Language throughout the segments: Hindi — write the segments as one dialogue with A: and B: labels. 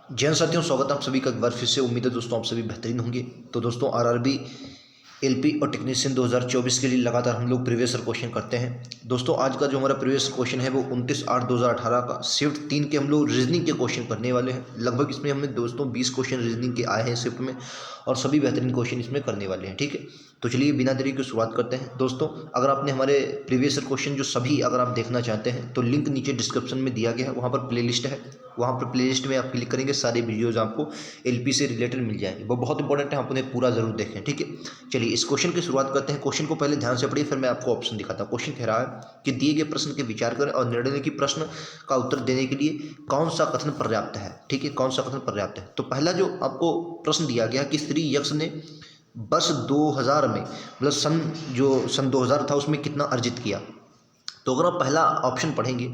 A: जय हिंद साथियों, स्वागत है आप सभी का एक बार फिर से। उम्मीद है दोस्तों आप सभी बेहतरीन होंगे। तो दोस्तों आरआरबी एलपी और टेक्नीशियन 2024 के लिए लगातार हम लोग प्रीवियस ईयर क्वेश्चन करते हैं। दोस्तों आज का जो हमारा प्रीवियस क्वेश्चन है वो 29/8/2018 का शिफ्ट 3 के हम लोग रीजनिंग के क्वेश्चन करने वाले हैं। लगभग इसमें हमें दोस्तों 20 क्वेश्चन रीजनिंग के आए हैं शिफ्ट में, और सभी बेहतरीन क्वेश्चन इसमें करने वाले हैं। ठीक है, तो चलिए बिना देरी की शुरुआत करते हैं। दोस्तों अगर आपने हमारे प्रीवियस ईयर क्वेश्चन जो सभी अगर आप देखना चाहते हैं तो लिंक नीचे डिस्क्रिप्शन में दिया गया है, वहाँ पर प्लेलिस्ट है। वहाँ पर प्लेलिस्ट में आप क्लिक करेंगे, सारे वीडियोज़ आपको एलपी से रिलेटेड मिल जाएंगे। वो बहुत इंपॉर्टेंट है, आप उन्हें पूरा जरूर देखें। ठीक है, चलिए इस क्वेश्चन की शुरुआत करते हैं। क्वेश्चन को पहले ध्यान से पढ़िए, फिर मैं आपको ऑप्शन दिखाता हूँ। क्वेश्चन कह रहा है कि दिए गए प्रश्न के विचार करें और निर्णय लें कि प्रश्न का उत्तर देने के लिए कौन सा कथन पर्याप्त है। ठीक है, कौन सा कथन पर्याप्त है। तो पहला जो आपको प्रश्न दिया गया कि श्री यक्ष ने वर्ष 2000 में मतलब सन 2000 था उसमें कितना अर्जित किया। तो अगर आप पहला ऑप्शन पढ़ेंगे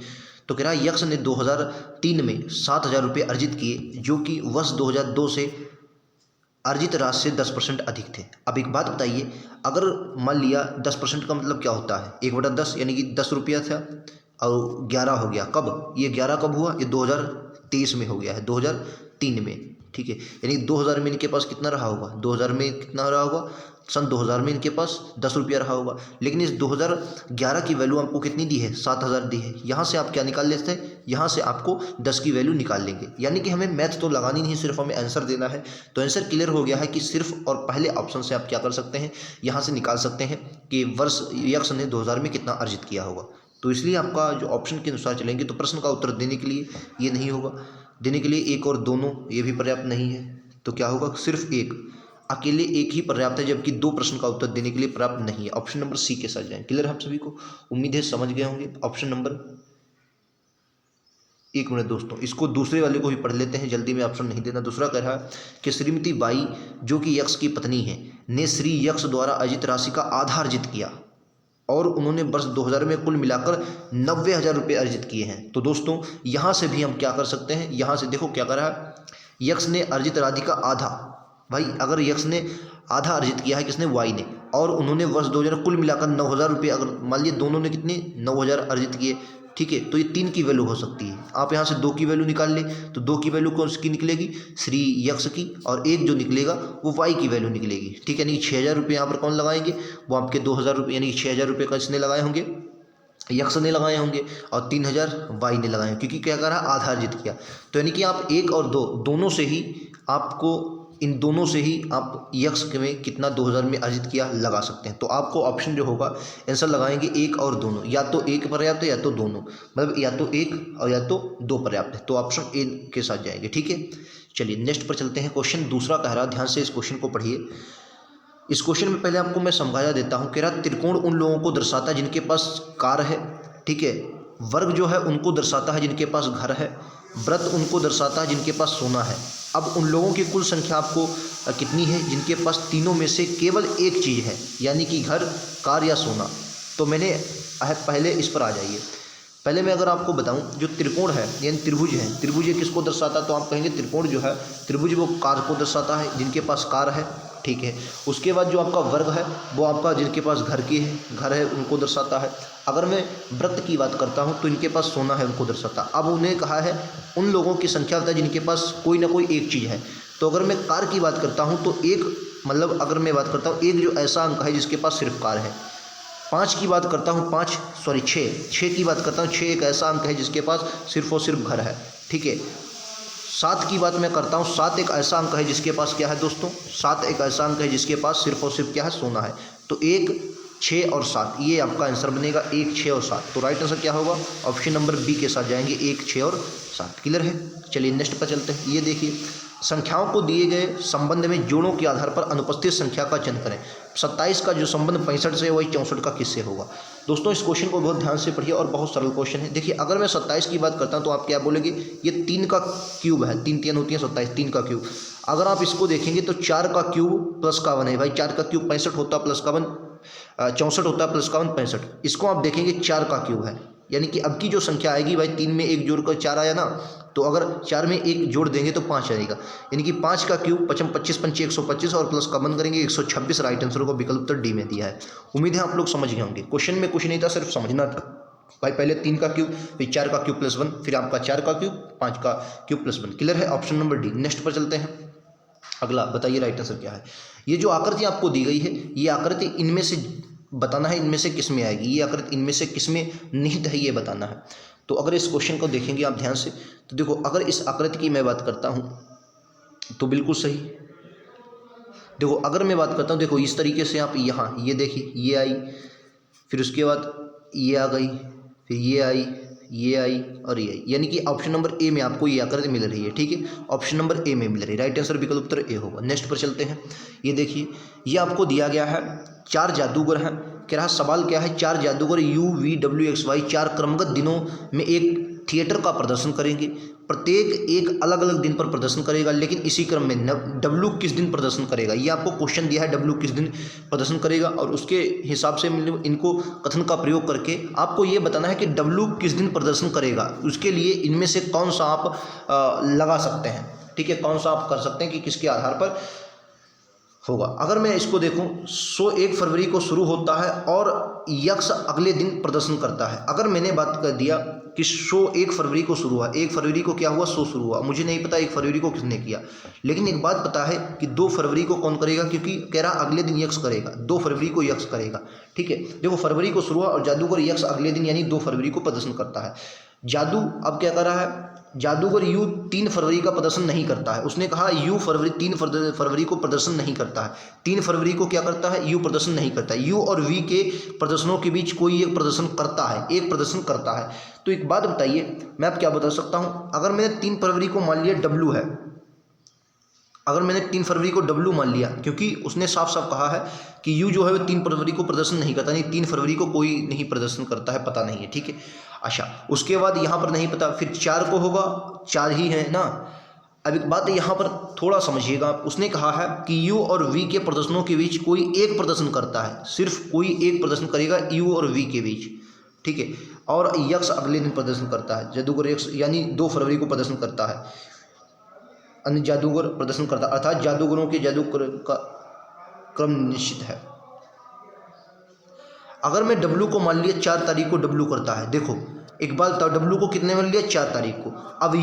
A: तो कह रहा है यक्ष ने 2003 में 7,000 रुपये अर्जित किए, जो कि वर्ष 2002 से अर्जित राशि से 10% अधिक थे। अब एक बात बताइए, अगर मान लिया 10% का मतलब क्या होता है, 1/10 यानी कि 10 रुपया था और 11 हो गया। कब ये 11 कब हुआ, ये 2023 में हो गया है, 2003 में। ठीक है, यानी 2000 में इनके पास कितना रहा होगा, 2000 में कितना रहा होगा, सन 2000 में इनके पास 10 रुपया रहा होगा। लेकिन इस 2011 की वैल्यू आपको कितनी दी है, 7,000 दी है। यहाँ से आप क्या निकाल लेते हैं, यहाँ से आपको 10 की वैल्यू निकाल लेंगे। यानी कि हमें मैथ तो लगानी नहीं, सिर्फ हमें आंसर देना है। तो आंसर क्लियर हो गया है कि सिर्फ और पहले ऑप्शन से आप क्या कर सकते हैं, यहाँ से निकाल सकते हैं कि वर्ष यक्ष ने 2000 में कितना अर्जित किया होगा। तो इसलिए आपका जो ऑप्शन के अनुसार चलेंगे तो प्रश्न का उत्तर देने के लिए ये नहीं होगा, देने के लिए एक और दोनों ये भी पर्याप्त नहीं है। तो क्या होगा, सिर्फ एक, अकेले एक ही पर्याप्त है, जबकि दो प्रश्न का उत्तर देने के लिए पर्याप्त नहीं है। ऑप्शन नंबर सी के साथ जाएं। क्लियर है आप सभी को, उम्मीद है समझ गए होंगे। ऑप्शन नंबर, एक मिनट दोस्तों, इसको दूसरे वाले को भी पढ़ लेते हैं, जल्दी में ऑप्शन नहीं देना। दूसरा कह रहा है कि श्रीमती बाई जो कि यक्ष की पत्नी है ने श्री यक्ष द्वारा अर्जित राशि का आधा अर्जित किया और उन्होंने वर्ष 2000 में कुल मिलाकर 90,000 रुपये अर्जित किए हैं। तो दोस्तों यहाँ से भी हम क्या कर सकते हैं, यहाँ से देखो क्या कर रहा है, यक्ष ने अर्जित राशि का आधा, भाई अगर यक्ष ने आधा अर्जित किया है, किसने, वाई ने, और उन्होंने वर्ष 2000 कुल मिलाकर 9,000 रुपये, अगर मान लीजिए दोनों ने कितने 9,000 अर्जित किए। ठीक है, तो ये 3 की वैल्यू हो सकती है। आप यहाँ से 2 की वैल्यू निकाल ले तो 2 की वैल्यू कौन सी निकलेगी, श्री यक्ष की, और एक जो निकलेगा वो वाई की वैल्यू निकलेगी। ठीक है, यानी कि 6,000 रुपये यहाँ पर कौन लगाएंगे, वो आपके 2,000 रुपये, यानी कि 6,000 रुपये का इसने लगाए होंगे, यक्ष ने लगाए होंगे, और 3,000 वाई ने लगाए, क्योंकि क्या करा, आधा अर्जित किया। तो यानी कि आप 1 और 2 दोनों से ही आपको, इन दोनों से ही आप यक्ष में कितना 2000 में अर्जित किया लगा सकते हैं। तो आपको ऑप्शन जो होगा आंसर लगाएंगे 1 और दोनों, या तो 1 पर्याप्त है या तो दोनों, मतलब या तो 1 और या तो 2 पर्याप्त है। तो ऑप्शन ए के साथ जाएंगे। ठीक है, चलिए नेक्स्ट पर चलते हैं। क्वेश्चन दूसरा कह रहा, ध्यान से इस क्वेश्चन को पढ़िए। इस क्वेश्चन में पहले आपको मैं समझाया देता हूँ। कह रहा त्रिकोण उन लोगों को दर्शाता है जिनके पास कार है। ठीक है, वर्ग जो है उनको दर्शाता है जिनके पास घर है, व्रत उनको दर्शाता है जिनके पास सोना है। अब उन लोगों की कुल संख्या आपको कितनी है जिनके पास तीनों में से केवल एक चीज़ है, यानी कि घर, कार या सोना। तो मैंने पहले इस पर आ जाइए। पहले मैं अगर आपको बताऊं, जो त्रिकोण है यानी त्रिभुज है, त्रिभुज ये किसको दर्शाता है, तो आप कहेंगे त्रिकोण जो है, त्रिभुज वो कार को दर्शाता है, जिनके पास कार है। ठीक है, उसके बाद जो आपका वर्ग है वो आपका जिनके पास घर है उनको दर्शाता है। अगर मैं व्रत की बात करता हूं तो इनके पास सोना है, उनको दर्शाता है। अब उन्हें कहा है उन लोगों की संख्या होता है जिनके पास कोई ना कोई एक चीज़ है। तो अगर मैं कार की बात करता हूँ तो एक, मतलब अगर मैं बात करता हूँ एक जो ऐसा अंक है जिसके पास सिर्फ कार है। 5 की बात करता हूँ, 6 की बात करता हूँ, 6 एक ऐसा अंक है जिसके पास सिर्फ और सिर्फ घर है। ठीक है, 7 की बात मैं करता हूँ, 7 एक ऐसा अंक है जिसके पास क्या है दोस्तों, 7 एक ऐसा अंक है जिसके पास सिर्फ और सिर्फ क्या है, सोना है। तो 1, 6 और 7 ये आपका आंसर बनेगा, 1, 6 और 7। तो राइट आंसर क्या होगा, ऑप्शन नंबर बी के साथ जाएंगे, 1, 6 और 7। क्लियर है, चलिए नेक्स्ट पर चलते हैं। ये देखिए, संख्याओं को दिए गए संबंध में जोड़ों के आधार पर अनुपस्थित संख्या का चयन करें। 27 का जो संबंध 65 से वही 64 का किससे होगा। दोस्तों इस क्वेश्चन को बहुत ध्यान से पढ़िए और बहुत सरल क्वेश्चन है। देखिए अगर मैं 27 की बात करता हूं तो आप क्या बोलेंगे, ये 3 का क्यूब है, 3 3 होती है 27, 3 का क्यूब। अगर आप इसको देखेंगे तो 4 का क्यूब प्लस का 1 है, भाई 4 का क्यूब 65 होता है, प्लस का 1 64 होता है, प्लस का 1 65। इसको आप देखेंगे 4 का क्यूब है, यानी कि अब की जो संख्या आएगी भाई 3 में 1 जोड़कर 4 आया ना, तो अगर 4 में 1 जोड़ देंगे तो 5 आएगा, यानी कि 5 का क्यूब 25 5 125 और प्लस का 1 करेंगे 126। राइट आंसर को विकल्प उत्तर डी में दिया है। उम्मीद है आप लोग समझ गए होंगे। क्वेश्चन में कुछ नहीं था, सिर्फ समझना था। भाई पहले 3 का क्यूब, फिर 4 का क्यूब प्लस 1, फिर आपका 4 का क्यूब, 5 का क्यूब प्लस 1। क्लियर है? Option number D. नेक्स्ट पर चलते हैं। अगला बताइए राइट आंसर क्या है। ये जो आकृति आपको दी गई है, ये आकृति इनमें से बताना है, इनमें से किस में आएगी, ये आकृति इनमें से किस में निहित है, ये बताना है। तो अगर इस क्वेश्चन को देखेंगे आप ध्यान से, तो देखो अगर इस आकृति की मैं बात करता हूँ तो बिल्कुल सही। देखो अगर मैं बात करता हूँ, देखो इस तरीके से आप यहाँ ये देखिए, ये आई, फिर उसके बाद ये आ गई, फिर ये आई, ये आई और ये आई, यानी कि ऑप्शन नंबर ए में आपको ये आकृति मिल रही है। ठीक है, ऑप्शन नंबर ए में मिल रही है। राइट आंसर विकल्प उत्तर ए होगा। नेक्स्ट पर चलते हैं। ये देखिए, ये आपको दिया गया है 4 जादूगर हैं। कह रहा सवाल क्या है, 4 जादूगर UVWXY 4 क्रमगत दिनों में एक थिएटर का प्रदर्शन करेंगे। प्रत्येक एक अलग अलग दिन पर प्रदर्शन करेगा, लेकिन इसी क्रम में डब्लू किस दिन प्रदर्शन करेगा। ये आपको क्वेश्चन दिया है, डब्लू किस दिन प्रदर्शन करेगा, और उसके हिसाब से इनको कथन का प्रयोग करके आपको ये बताना है कि डब्लू किस दिन प्रदर्शन करेगा। उसके लिए इनमें से कौन सा आप लगा सकते हैं। ठीक है, कौन सा आप कर सकते हैं कि किसके आधार पर होगा। अगर मैं इसको देखूं, शो 1 फरवरी को शुरू होता है और यक्ष अगले दिन प्रदर्शन करता है। अगर मैंने बात कर दिया कि शो 1 फरवरी को शुरू हुआ, 1 फरवरी को क्या हुआ, शो शुरू हुआ, मुझे नहीं पता 1 फरवरी को किसने किया, लेकिन एक बात पता है कि 2 फरवरी को कौन करेगा, क्योंकि कह रहा अगले दिन यक्ष करेगा, 2 फरवरी को यक्ष करेगा। ठीक है, देखो फरवरी को शुरू हुआ और जादूगर यक्ष अगले दिन यानी 2 फरवरी को प्रदर्शन करता है। जादू अब क्या कर रहा है, जादूगर यू 3 फरवरी का प्रदर्शन नहीं करता है। उसने कहा यू 3 फरवरी को प्रदर्शन नहीं करता है। 3 फरवरी को क्या करता है, यू प्रदर्शन नहीं करता है। यू और वी के प्रदर्शनों के बीच कोई एक प्रदर्शन करता है, एक प्रदर्शन करता है। तो एक बात बताइए, मैं अब क्या बता सकता हूँ, अगर मैंने 3 फरवरी को मान लिया डब्लू है, अगर मैंने 3 फरवरी को डब्लू मान लिया, क्योंकि उसने साफ साफ कहा है कि यू जो है वो 3 फरवरी को प्रदर्शन नहीं करता, नहीं 3 फरवरी को कोई नहीं प्रदर्शन करता है, पता नहीं है। ठीक है, अच्छा उसके बाद यहाँ पर नहीं पता, फिर 4 को होगा, 4 ही है ना। अब एक बात यहाँ पर थोड़ा समझिएगा, उसने कहा है कि यू और वी के प्रदर्शनों के बीच कोई एक प्रदर्शन करता है, सिर्फ कोई एक प्रदर्शन करेगा यू और वी के बीच। ठीक है, और यक्ष अगले दिन प्रदर्शन करता है, जादूगर यक्ष यानी 2 फरवरी को प्रदर्शन करता है, अन्य जादूगर प्रदर्शन करता है, अर्थात जादूगरों के जादू का क्रम निश्चित है। अगर मैं डब्लू को मान लिया 4 तारीख को डब्लू करता है, देखो एक बात बताओ, डब्लू को कितने मान लिया, 4 तारीख को। अब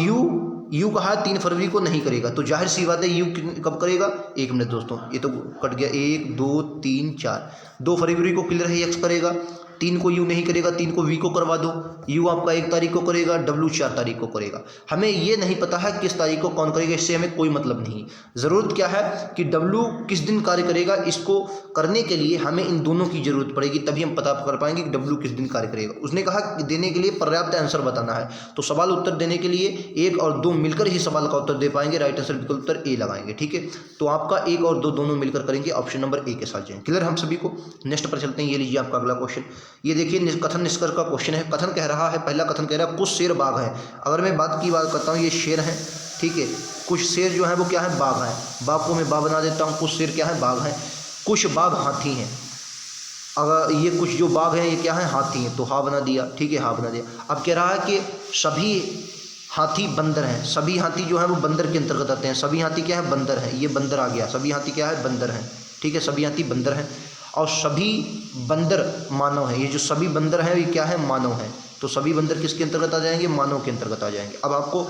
A: यू कहा 3 फरवरी को नहीं करेगा, तो जाहिर सी बात है यू कब करेगा, 1 मिनट दोस्तों, ये तो कट गया, 1 2 3 4, 2 फरवरी को क्लियर है यक्ष करेगा, 3 को यू नहीं करेगा, 3 को वी को करवा दो, यू आपका 1 तारीख को करेगा, डब्लू 4 तारीख को करेगा। हमें ये नहीं पता है किस तारीख को कौन करेगा, इससे हमें कोई मतलब नहीं। ज़रूरत क्या है कि डब्लू किस दिन कार्य करेगा, इसको करने के लिए हमें इन दोनों की जरूरत पड़ेगी, तभी हम पता कर पाएंगे कि डब्लू किस दिन कार्य करेगा। उसने कहा कि देने के लिए पर्याप्त आंसर बताना है, तो सवाल उत्तर देने के लिए 1 और 2 मिलकर ही सवाल का उत्तर दे पाएंगे। राइट आंसर विकल्प उत्तर ए लगाएंगे। ठीक है, तो आपका 1 और 2 दोनों मिलकर करेंगे, ऑप्शन नंबर ए के साथ जाएंगे। क्लियर हम सभी को। नेक्स्ट पर चलते हैं, ये लीजिए आपका अगला क्वेश्चन। ये देखिए कथन निष्कर्ष का क्वेश्चन है। कथन कह रहा है, पहला कथन कह रहा है कुछ शेर बाघ हैं। अगर मैं बात करता हूँ, ये शेर हैं। ठीक है, कुछ शेर जो है वो क्या है, बाघ हैं। बाघ को मैं बा बना देता हूँ, कुछ शेर क्या है, बाघ हैं। कुछ बाघ हाथी हैं। अगर ये कुछ जो बाघ हैं ये क्या है, हाथी हैं, तो हा बना दिया। ठीक है, हा बना दिया। अब कह रहा है कि सभी हाथी बंदर हैं। सभी हाथी जो है वो बंदर के अंतर्गत आते हैं। सभी हाथी क्या है, बंदर है। ये बंदर आ गया, सभी हाथी क्या है, बंदर हैं। ठीक है, सभी हाथी बंदर हैं और सभी बंदर मानव हैं। ये जो सभी बंदर हैं ये क्या है, मानव हैं। तो सभी बंदर किसके अंतर्गत आ जाएंगे, मानव के अंतर्गत आ जाएंगे। अब आपको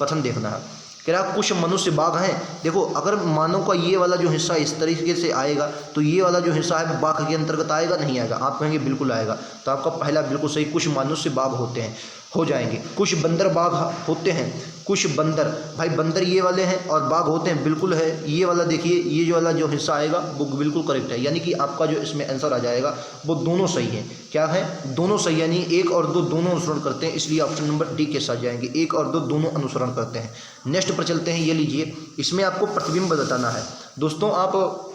A: कथन देखना है, कह रहा कुछ मनुष्य बाघ हैं। देखो अगर मानव का ये वाला जो हिस्सा इस तरीके से आएगा तो ये वाला जो हिस्सा है बाघ के अंतर्गत आएगा, नहीं आएगा। आप कहेंगे बिल्कुल आएगा, तो आपका पहला बिल्कुल सही, कुछ मनुष्य बाघ होते हैं, हो जाएंगे। कुछ बंदर बाघ होते हैं, कुछ बंदर, भाई बंदर ये वाले हैं और बाघ होते हैं, बिल्कुल है। ये वाला देखिए, ये जो वाला जो हिस्सा आएगा वो बिल्कुल करेक्ट है, यानी कि आपका जो इसमें आंसर आ जाएगा वो दोनों सही है। क्या है, दोनों सही, यानी 1 और 2 दोनों अनुसरण करते हैं, इसलिए ऑप्शन नंबर डी के साथ जाएंगे। 1 और 2 दोनों अनुसरण करते हैं। नेक्स्ट पर चलते हैं, ये लीजिए, इसमें आपको प्रतिबिंब बताना है। दोस्तों आप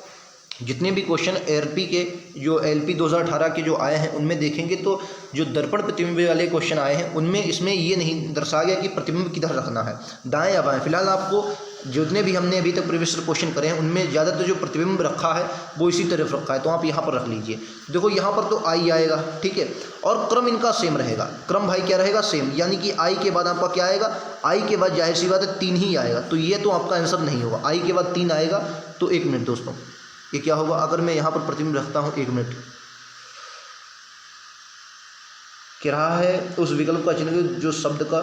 A: जितने भी क्वेश्चन एलपी के जो एलपी 2018 के जो आए हैं उनमें देखेंगे तो जो दर्पण प्रतिबिंब वाले क्वेश्चन आए हैं उनमें इसमें ये नहीं दर्शाया गया कि प्रतिबिंब किधर रखना है, दाएं या बाएं। फिलहाल आपको जितने भी हमने अभी तक प्रीवियस क्वेश्चन करे हैं उनमें ज़्यादातर जो प्रतिबिंब रखा है वो इसी तरफ रखा है, तो आप यहाँ पर रख लीजिए। देखो यहाँ पर तो आई आएगा, ठीक है, और क्रम इनका सेम रहेगा। क्रम भाई क्या रहेगा, सेम, यानी कि आई के बाद आपका क्या आएगा, आई के बाद जाहिर सी बात है 3 ही आएगा, तो ये तो आपका आंसर नहीं होगा। आई के बाद 3 आएगा, तो 1 मिनट दोस्तों, ये क्या होगा, अगर मैं यहाँ पर प्रतिबिंब रखता हूँ, 1 मिनट, कह रहा है उस विकल्प का चयन करें जो शब्द का,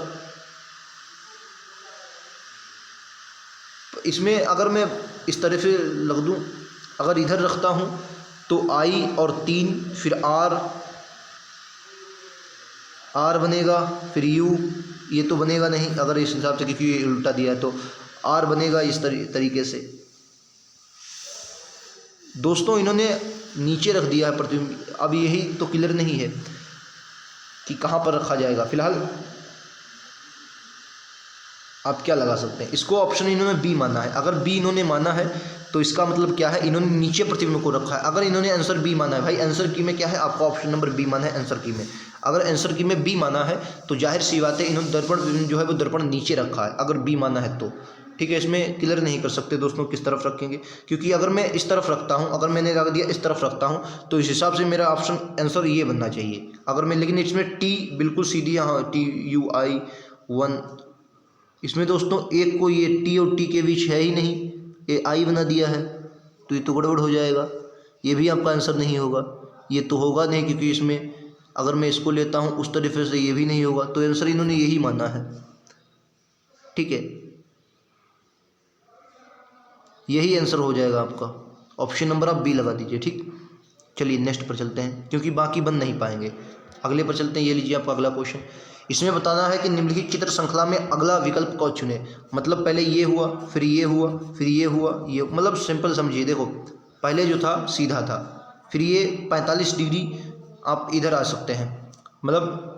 A: इसमें अगर मैं इस तरह से लग दूँ, अगर इधर रखता हूँ तो आई और 3, फिर आर बनेगा, फिर यू, ये तो बनेगा नहीं अगर इस हिसाब से, क्योंकि ये उल्टा दिया है, तो आर बनेगा इस तरीके से। दोस्तों इन्होंने नीचे रख दिया है प्रतिबिंब, अब यही तो क्लियर नहीं है कि कहाँ पर रखा जाएगा। फिलहाल आप क्या लगा सकते हैं, इसको ऑप्शन इन्होंने बी माना है। अगर बी इन्होंने माना है तो इसका मतलब क्या है, इन्होंने नीचे प्रतिबिंब को रखा है। अगर इन्होंने आंसर बी माना है, भाई आंसर की में क्या है, आपका ऑप्शन नंबर बी माना है आंसर की में। अगर आंसर की में बी माना है तो जाहिर सी बात है इन्होंने दर्पण जो है वो दर्पण नीचे रखा है, अगर बी माना है तो। ठीक है, इसमें क्लियर नहीं कर सकते दोस्तों किस तरफ रखेंगे, क्योंकि अगर मैं इस तरफ रखता हूँ, अगर मैंने रख दिया इस तरफ रखता हूँ तो इस हिसाब से मेरा ऑप्शन आंसर ये बनना चाहिए। अगर मैं, लेकिन इसमें टी बिल्कुल सीधी, यहाँ TUI 1, इसमें दोस्तों एक को ये टी और टी के बीच है ही नहीं, ये आई बना दिया है, तो ये तो गड़बड़ हो जाएगा, ये भी आपका आंसर नहीं होगा। ये तो होगा नहीं क्योंकि इसमें अगर मैं इसको लेता हूँ उस तरीके से ये भी नहीं होगा, तो आंसर इन्होंने यही माना है। ठीक है, यही आंसर हो जाएगा आपका, ऑप्शन नंबर आप बी लगा दीजिए। ठीक, चलिए नेक्स्ट पर चलते हैं क्योंकि बाकी बन नहीं पाएंगे, अगले पर चलते हैं। ये लीजिए आपका अगला क्वेश्चन, इसमें बताना है कि निम्नलिखित चित्र श्रृंखला में अगला विकल्प को चुने। मतलब पहले ये हुआ, फिर ये हुआ, फिर ये हुआ, ये, मतलब सिंपल समझिए। देखो पहले जो था सीधा था, फिर ये 45 डिग्री आप इधर आ सकते हैं, मतलब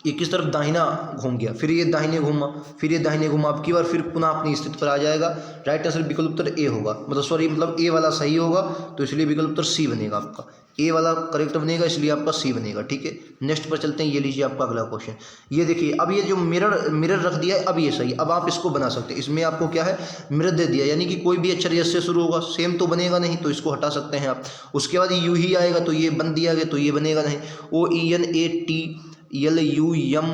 A: ये किस तरफ दाहिना घूम गया, फिर ये दाहिने घूमा, फिर ये दाहिने घूमा, अब की बार फिर पुनः अपनी स्थिति पर आ जाएगा। राइट आंसर विकल्प उत्तर ए होगा, मतलब सॉरी, मतलब ए वाला सही होगा, तो इसलिए विकल्प उत्तर सी बनेगा आपका, ए वाला करेक्ट बनेगा, इसलिए आपका सी बनेगा। ठीक है, नेक्स्ट पर चलते हैं। ये लीजिए आपका अगला क्वेश्चन, ये देखिए, अब ये जो मिरर रख दिया है, अब ये सही, अब आप इसको बना सकते हैं। इसमें आपको क्या है, मिरर दे दिया, यानी कि कोई भी अक्षर यस से शुरू होगा, सेम तो बनेगा नहीं, तो इसको हटा सकते हैं आप। उसके बाद यू ही आएगा, तो ये बन दिया गया, तो ये बनेगा नहीं। OENATLUM 1।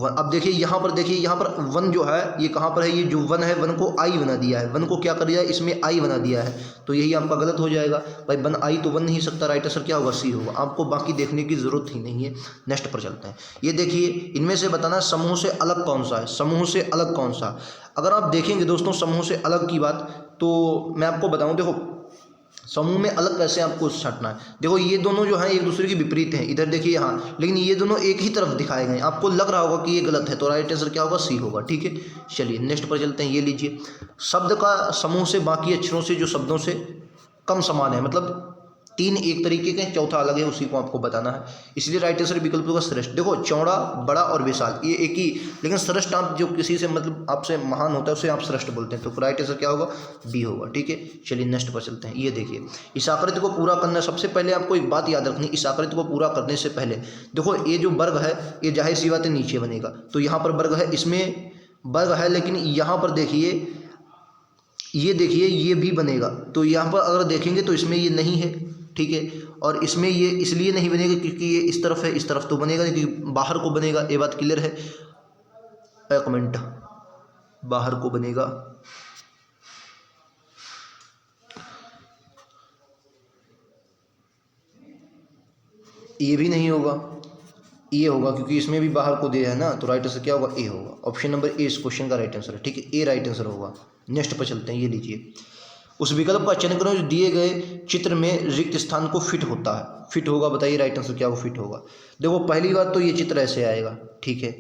A: अब देखिए यहाँ पर, देखिए यहाँ पर वन जो है, ये कहाँ पर है, ये जो वन है, वन को आई बना दिया है, वन को क्या कर दिया है, इसमें आई बना दिया है, तो यही आपका गलत हो जाएगा। भाई वन आई तो बन नहीं सकता, राइट आंसर क्या होगा, सी होगा। आपको बाकी देखने की जरूरत ही नहीं है। नेक्स्ट पर चलते हैं। ये देखिए, इनमें से बताना समूह से अलग कौन सा है, समूह से अलग कौन सा। अगर आप देखेंगे दोस्तों समूह से अलग की बात, तो मैं आपको बताऊँ, देखो समूह में अलग कैसे आपको छांटना है। देखो ये दोनों जो हैं एक दूसरे के विपरीत हैं, इधर देखिए यहाँ, लेकिन ये दोनों एक ही तरफ दिखाए गए, आपको लग रहा होगा कि ये गलत है, तो राइट आंसर क्या होगा, सी होगा। ठीक है, चलिए नेक्स्ट पर चलते हैं। ये लीजिए, शब्द का समूह से बाकी अक्षरों से जो शब्दों से कम समान है, मतलब 3 एक तरीके के, चौथा अलग है, उसी को आपको बताना है, इसलिए राइट आंसर विकल्प होगा श्रेष्ठ। देखो चौड़ा, बड़ा और विशाल ये एक ही, लेकिन श्रेष्ठ आप जो किसी से मतलब आपसे महान होता है उसे आप श्रेष्ठ बोलते हैं, तो राइट आंसर क्या होगा, बी होगा। ठीक है, चलिए नेक्स्ट पर चलते हैं। ये देखिए, इस आकृति को पूरा करना, सबसे पहले आपको एक बात याद रखनी, इस आकृति को पूरा करने से पहले देखो ये जो वर्ग है, ये जाहिर सी बात है नीचे बनेगा, तो यहाँ पर वर्ग है, इसमें वर्ग है, लेकिन यहाँ पर देखिए, ये देखिए ये भी बनेगा, तो यहाँ पर अगर देखेंगे तो इसमें ये नहीं है। ठीक है, और इसमें ये इसलिए नहीं बनेगा क्योंकि ये इस तरफ है, इस तरफ तो बनेगा नहीं, क्योंकि बाहर को बनेगा, ये बात क्लियर है। एक मिनट, बाहर को बनेगा, ये भी नहीं होगा, ये होगा, क्योंकि इसमें भी बाहर को दिया है ना, तो राइट आंसर क्या होगा, ए होगा। ऑप्शन नंबर ए इस क्वेश्चन का राइट आंसर है। ठीक है, ए राइट आंसर होगा। नेक्स्ट पर चलते हैं। ये लीजिए, उस विकल्प का चयन करो जो दिए गए चित्र में रिक्त स्थान को फिट होता है। फिट होगा, बताइए राइट आंसर क्या वो फिट होगा। देखो पहली बात तो ये चित्र ऐसे आएगा, ठीक है।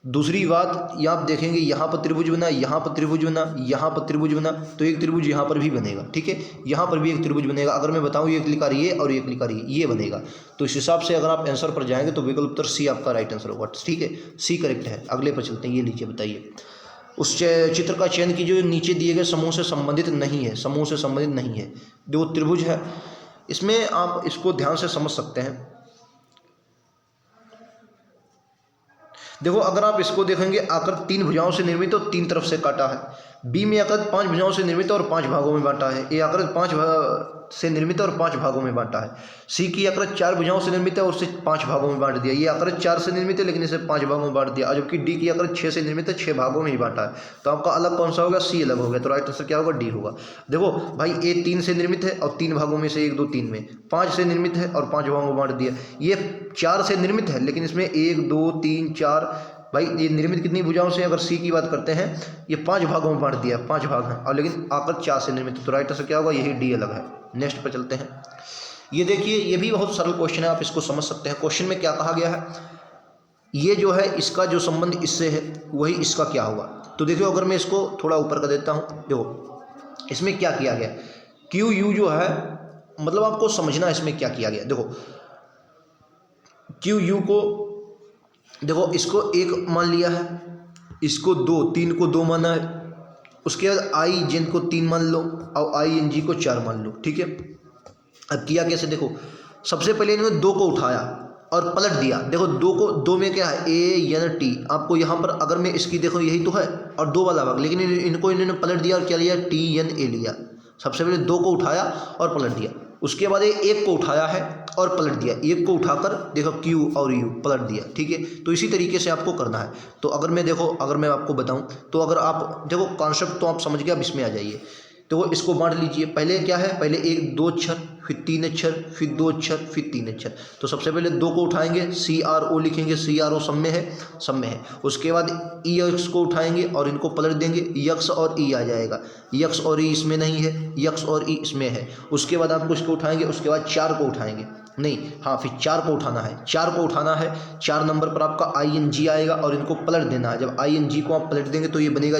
A: दूसरी बात, ये आप देखेंगे यहाँ पर त्रिभुज बना, यहाँ पर त्रिभुज बना, यहाँ पर त्रिभुज बना, तो एक त्रिभुज यहाँ पर भी बनेगा। ठीक है, यहाँ पर भी एक त्रिभुज बनेगा। अगर मैं बताऊँ एक लिखा रही है और एक लिखा रही है, ये बनेगा। तो इस हिसाब से अगर आप आंसर पर जाएंगे तो विकल्प उत्तर सी आपका राइट आंसर होगा। ठीक है, सी करेक्ट है। अगले पर चलते हैं। ये लीजिए, बताइए उस चित्र का चयन कीजिए जो नीचे दिए गए समूह से संबंधित नहीं है। समूह से संबंधित नहीं है, जो त्रिभुज है, इसमें आप इसको ध्यान से समझ सकते हैं। देखो अगर आप इसको देखेंगे, आकृति 3 भुजाओं से निर्मित और 3 तरफ से काटा है। बी में आकृति 5 भुजाओं से निर्मित और 5 भागों में बांटा है। ए आकृति 5 से निर्मित और 5 भागों में बांटा है। सी की आकृति 4 भुजाओं से निर्मित है और उसे 5 भागों में बांट दिया। ये आकृति 4 से निर्मित है लेकिन इसे 5 भागों में बांट दिया। जबकि डी की आकृति 6 से निर्मित है, 6 भागों में ही बांटा है। तो आपका अलग कौन सा होगा? सी अलग हो गया। तो राइट आंसर क्या होगा? डी होगा। देखो भाई, ए 3 से निर्मित है और 3 भागों में से 1 2 3 में, 5 से निर्मित है और 5 भागों में बांट दिया। ये 4 से निर्मित है लेकिन इसमें 1 2 3 4, भाई ये निर्मित कितनी भुजाओं से? अगर सी की बात करते हैं, ये 5 भागों में बांट दिया, 5 भाग हैं, और लेकिन आकृति 4 से निर्मित है। तो राइट आंसर क्या होगा? यही डी अलग है। नेक्स्ट पर चलते हैं। ये देखिए, ये भी बहुत सरल क्वेश्चन है, आप इसको समझ सकते हैं। क्वेश्चन में क्या कहा गया है, ये जो है इसका जो संबंध इससे है वही इसका क्या होगा। तो देखो, अगर मैं इसको थोड़ा ऊपर कर देता हूँ, देखो इसमें क्या किया गया, क्यू यू जो है, मतलब आपको समझना इसमें क्या किया गया। देखो क्यू यू को, देखो इसको 1 मान लिया है, इसको 2, 3 को 2 माना है, उसके बाद आई जेन को 3 मान लो और आई एन जी को 4 मान लो, ठीक है। अब किया कैसे, देखो सबसे पहले इन्होंने 2 को उठाया और पलट दिया। देखो 2 को, 2 में क्या है? A N T. आपको यहाँ पर अगर मैं इसकी देखो, यही तो है और 2 वाला भाग, लेकिन इनको इन्होंने पलट दिया और क्या लिया? टी एन ए लिया। सबसे पहले 2 को उठाया और पलट दिया, उसके बाद 1 को उठाया है और पलट दिया, 1 को उठाकर देखो क्यू और यू पलट दिया, ठीक है। तो इसी तरीके से आपको करना है। तो अगर मैं देखो, अगर मैं आपको बताऊं, तो अगर आप देखो कॉन्सेप्ट तो आप समझ गए, अब इसमें आ जाइए। तो इसको बांट लीजिए। पहले क्या है? पहले 1 2 अक्षर, फिर 3 अक्षर, फिर 2 अक्षर, फिर 3 अक्षर। तो सबसे पहले 2 को उठाएंगे, CRO लिखेंगे, CRO सब में है, सब में है। उसके बाद EX को उठाएंगे और इनको पलट देंगे, यक्स और ई आ जाएगा। यक्स और ई इसमें नहीं है, यक्स और ई इसमें है। उसके बाद आपको इसको उठाएंगे, उसके बाद 4 को उठाएंगे, नहीं हाँ, फिर 4 को उठाना है, 4 को उठाना है। 4 नंबर पर आपका ING आएगा और इनको पलट देना है। जब ING को आप पलट देंगे तो ये बनेगा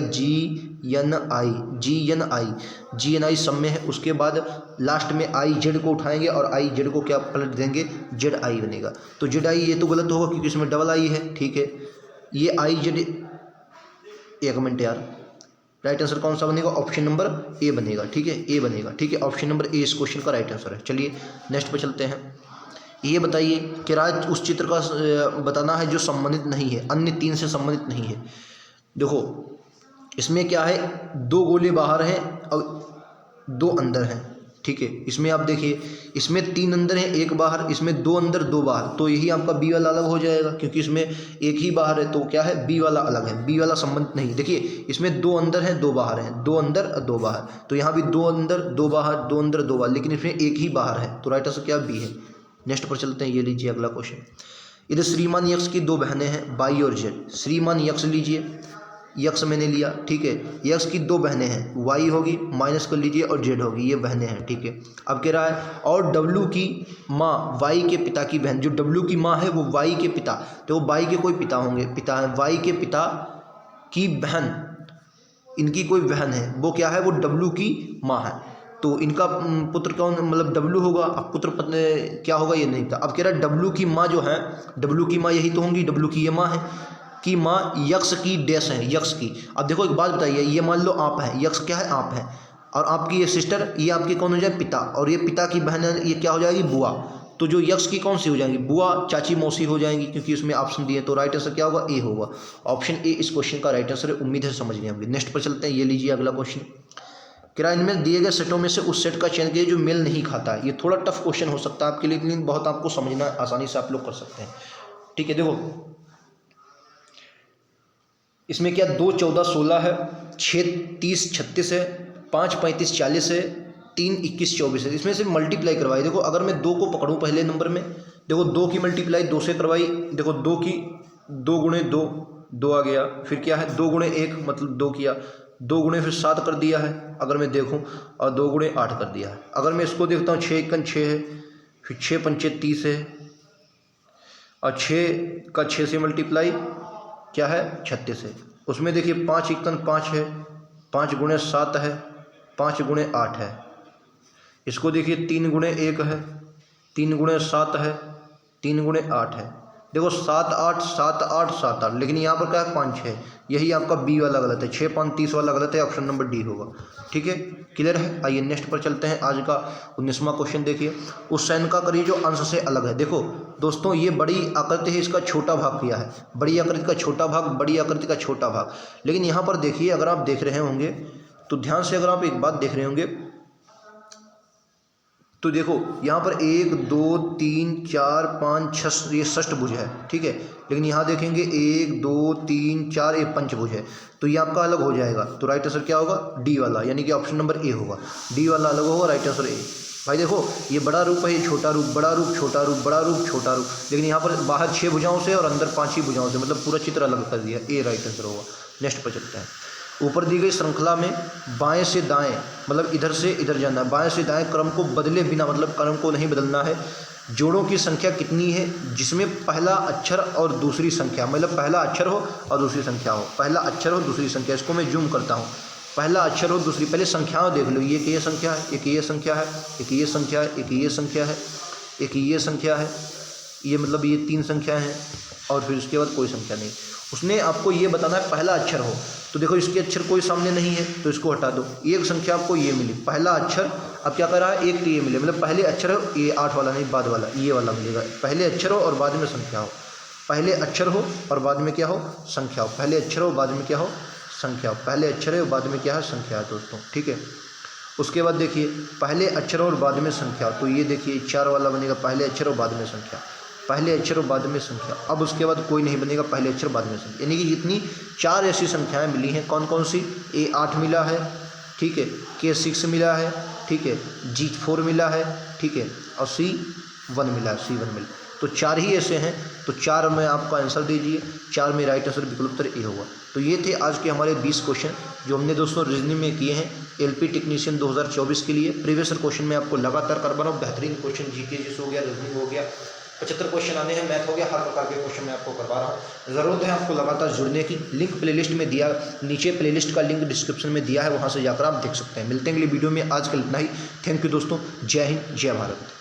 A: GNI सब में है। उसके बाद लास्ट में IZ को उठाएंगे और IZ को क्या पलट देंगे? ZI बनेगा। तो ZI ये तो गलत होगा क्योंकि इसमें डबल आई है, ठीक है। ये IZ, एक मिनट यार, राइट आंसर कौन सा बनेगा? ऑप्शन नंबर ए बनेगा, ठीक है, ए बनेगा, ठीक है। ऑप्शन नंबर ए इस क्वेश्चन का राइट आंसर है। चलिए नेक्स्ट पे चलते हैं। ये बताइए कि राज उस चित्र का बताना है जो संबंधित नहीं है, अन्य 3 से संबंधित नहीं है। देखो इसमें क्या है, 2 गोले बाहर हैं और 2 अंदर हैं, ठीक है। इसमें आप देखिए, इसमें 3 अंदर हैं 1 बाहर, इसमें 2 अंदर 2 बाहर। तो यही आपका बी वाला अलग हो जाएगा क्योंकि इसमें 1 ही बाहर है। तो क्या है? बी वाला अलग है, बी वाला संबंध नहीं। देखिए इसमें 2 अंदर हैं 2 बाहर हैं, 2 अंदर 2 बाहर। तो यहाँ भी 2 अंदर 2 बाहर, 2 अंदर 2 बाहर, लेकिन इसमें 1 ही बाहर है। तो राइट आंसर क्या? बी है। नेक्स्ट पर चलते हैं। ये लीजिए अगला क्वेश्चन। इधर श्रीमान यक्स की 2 बहनें हैं, बाई और जेड। श्रीमान यक्स लीजिए, यक्स मैंने लिया, ठीक है। यक्स की 2 बहनें हैं, वाई होगी, माइनस कर लीजिए, और जेड होगी, ये बहनें हैं, ठीक है। अब कह रहा है और डब्लू की माँ वाई के पिता की बहन। जो डब्लू की माँ है वो वाई के पिता, तो वो वाई के कोई पिता होंगे, पिता है, वाई के पिता की बहन, इनकी कोई बहन है, वो क्या है? वो डब्लू की माँ है। तो इनका पुत्र कौन, मतलब डब्लू होगा। अब पुत्र पत्नी क्या होगा ये नहीं था। अब कह रहा है डब्लू की माँ जो है, डब्लू की माँ यही तो होंगी, डब्लू की ये माँ है, की माँ यक्स की डैश है, यक्स की। अब देखो एक बात बताइए, ये मान लो आप है, यक्स क्या है? आप है, और आपकी ये सिस्टर, ये आपके कौन हो जाए? पिता, और ये पिता की बहन है, ये क्या हो जाएगी? बुआ। तो जो यक्स की कौन सी हो जाएंगी? बुआ, चाची, मौसी हो जाएंगी, क्योंकि उसमें ऑप्शन दिए। तो राइट आंसर क्या होगा? ए होगा। ऑप्शन ए इस क्वेश्चन का राइट आंसर है। उम्मीद है समझ गए होंगे। नेक्स्ट पर चलते हैं। ये लीजिए अगला क्वेश्चन। किराए में दिए गए सेटों में से उस सेट का चयन कीजिए जो मेल नहीं खाता है। ये थोड़ा टफ क्वेश्चन हो सकता है आपके लिए, लेकिन बहुत आपको समझना आसानी से आप लोग कर सकते हैं, ठीक है। देखो इसमें क्या 2 14 16 है, 6 30 36 है, 5 35 40 है, 3 21 24 है। इसमें से मल्टीप्लाई करवाई। देखो अगर मैं 2 को पकड़ूं पहले नंबर में, देखो 2 की मल्टीप्लाई 2 से करवाई। देखो 2 की 2 गुणे 2, 2 आ गया। फिर क्या है 2 गुणे 1 मतलब 2 किया, 2 गुणे फिर 7 कर दिया है अगर मैं देखूं, और 2 गुणे 8 कर दिया है। अगर मैं इसको देखता हूँ 6 एकन 6 है, फिर 6 पंचे 30 है, और 6 का 6 से मल्टीप्लाई क्या है 36 है। उसमें देखिए 5 एकन 5 है, 5 गुणे 7 है, 5 गुणे 8 है। इसको देखिए 3 गुणे 1 है, 3 गुणे 7 है, 3 गुणे 8 है। देखो 7 8 7 8 7 8, लेकिन यहाँ पर क्या है 5 6, यही आपका बी वाला गलत है, 6 5 30 वाला गलत है, ऑप्शन नंबर डी होगा। ठीक है, क्लियर है। आइए नेक्स्ट पर चलते हैं। आज का 19वां क्वेश्चन देखिए, उस सैन का करिए जो अंश से अलग है। देखो दोस्तों, ये बड़ी आकृति है, इसका छोटा भाग किया है, बड़ी आकृति का छोटा भाग, बड़ी आकृति का छोटा भाग। लेकिन यहाँ पर देखिए, अगर आप देख रहे होंगे तो ध्यान से, अगर आप एक बात देख रहे होंगे तो देखो यहाँ पर 1 2 3 4 5 6 ये षष्ठभुज है। ठीक है, लेकिन यहाँ देखेंगे 1 2 3 4 ये पंचभुज है, तो ये आपका अलग हो जाएगा। तो राइट आंसर क्या होगा? डी वाला, यानी कि ऑप्शन नंबर ए होगा। डी वाला अलग होगा, राइट आंसर ए। भाई देखो, ये बड़ा रूप है, ये छोटा रूप, बड़ा रूप छोटा रूप, बड़ा रूप छोटा रूप, लेकिन यहाँ पर बाहर 6 भुजाओं से और अंदर 5 ही भुजाओं से, मतलब पूरा चित्र अलग कर दिया। ए राइट आंसर होगा। नेक्स्ट पर चलते हैं। ऊपर दी गई श्रृंखला में बाएं से दाएं, मतलब इधर से इधर जाना है, बाएं से दाएं क्रम को बदले बिना, मतलब क्रम को नहीं बदलना है। जोड़ों की संख्या कितनी है जिसमें पहला अक्षर और दूसरी संख्या, मतलब पहला अक्षर हो और दूसरी संख्या हो, पहला अक्षर हो दूसरी संख्या। इसको मैं जूम करता हूँ। पहला अक्षर हो दूसरी, पहले संख्याओं देख लो, एक ये संख्या है, एक ये संख्या है, एक ये संख्या है, एक ये संख्या है, एक ये संख्या है, ये मतलब ये 3 संख्याएँ हैं, और फिर उसके बाद कोई संख्या नहीं। उसने आपको ये बताना है पहला अक्षर हो, तो देखो इसके अक्षर कोई सामने नहीं है तो इसको हटा दो। एक संख्या आपको ये मिली, पहला अक्षर, अब क्या कर रहा है, एक तो ये मिले, मतलब पहले अक्षर हो, ये 8 वाला नहीं, बाद वाला, ये वाला मिलेगा। पहले अक्षर हो और बाद में संख्या हो, पहले अक्षर हो और बाद में क्या हो, संख्या हो, पहले अक्षर हो बाद में क्या हो, संख्या हो, पहले अक्षर है और बाद में क्या है, संख्या है दोस्तों। ठीक है, उसके बाद देखिए पहले अक्षर और बाद में संख्या, तो ये देखिए 4 वाला बनेगा, पहले अक्षर और बाद में संख्या, पहले अक्षर और बाद में संख्या। अब उसके बाद कोई नहीं बनेगा, पहले अक्षर बाद में संख्या, यानी कि जितनी 4 ऐसी संख्याएं मिली हैं, कौन कौन सी, ए 8 मिला है, ठीक है, के 6 मिला है, ठीक है, जी 4 मिला है, ठीक है, और सी 1 मिला है, सी 1 मिला। तो 4 ही ऐसे हैं, तो 4 में आपका आंसर दीजिए, 4 में राइट आंसर विकल्प उत्तर ए होगा। तो ये थे आज के हमारे 20 क्वेश्चन जो हमने दोस्तों रीजनिंग में किए हैं एलपी टेक्नीशियन 2024 के लिए। प्रीवियस क्वेश्चन में आपको लगातार करवा रहा हूँ, बेहतरीन क्वेश्चन जीके जिस हो गया, रीजनिंग हो गया, 75 क्वेश्चन आने हैं, मैथ हो गया, हर प्रकार के क्वेश्चन मैं आपको करवा रहा हूँ। ज़रूरत है आपको लगातार जुड़ने की। लिंक प्लेलिस्ट में दिया, नीचे प्लेलिस्ट का लिंक डिस्क्रिप्शन में दिया है, वहाँ से जाकर आप देख सकते हैं। मिलते हैं अगली वीडियो में, आज कल इतना ही। थैंक यू दोस्तों, जय हिंद, जय भारत।